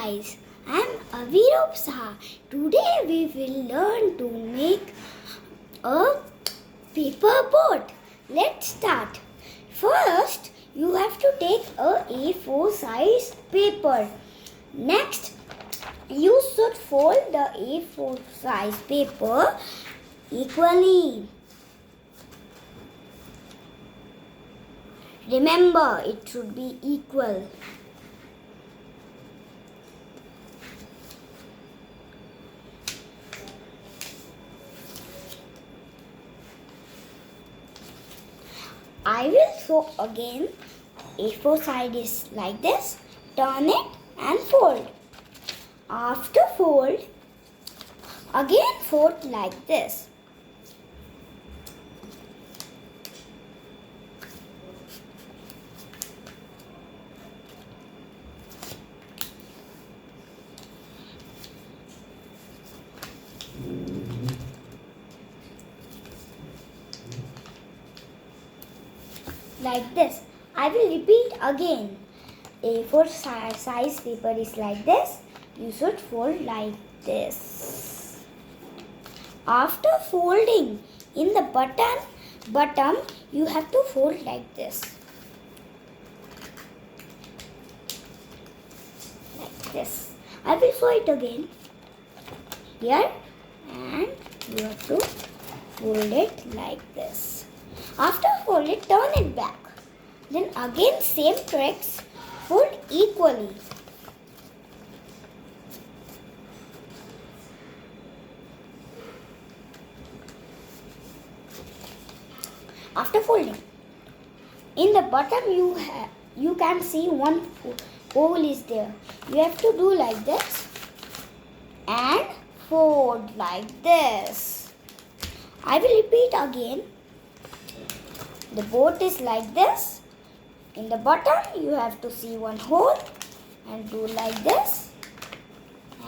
guys, I am Avirup Saha. Today we will learn to make a paper boat. Let's start. First, you have to take a A4 size paper. Next, you should fold the A4 size paper equally. Remember, it should be equal. I will show again. A4 side is like this. Turn it and fold. After fold, again fold like this. Like this. I will repeat again. A4 size paper is like this. You should fold like this. After folding in the bottom, you have to fold like this. Like this. I will show it again. Here, and you have to fold it like this. After fold it, turn it back. Then again same tricks, fold equally. After folding, in the bottom you can see one hole is there. You have to do like this and fold like this. I will repeat again. The boat is like this. In the bottom, you have to see one hole and do like this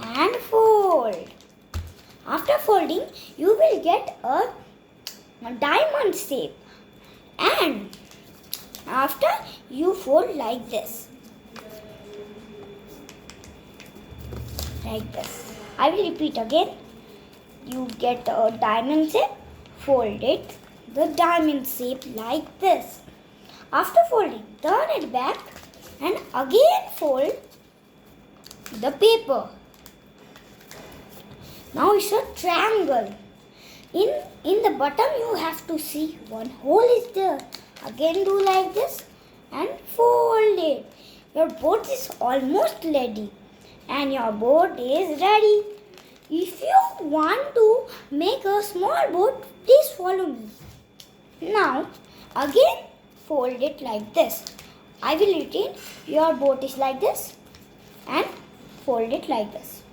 and fold. After folding, you will get a diamond shape. And after you fold like this. Like this. I will repeat again. You get a diamond shape, fold it the diamond shape like this. After folding, turn it back and again fold the paper. Now it's a triangle. In the bottom you have to see one hole is there. Again do like this and fold it. Your boat is almost ready and your boat is ready. If you want to make a small boat, please follow me. Now, again fold it like this. I will repeat. Your boat is like this and fold it like this.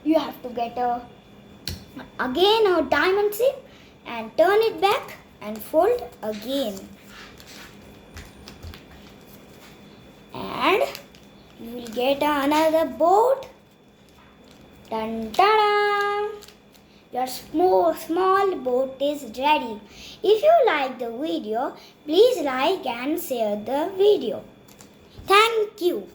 You have to get again a diamond shape and turn it back and fold again. And you will get another boat. Dun, ta-da! Your small boat is ready. If you like the video, please like and share the video. Thank you.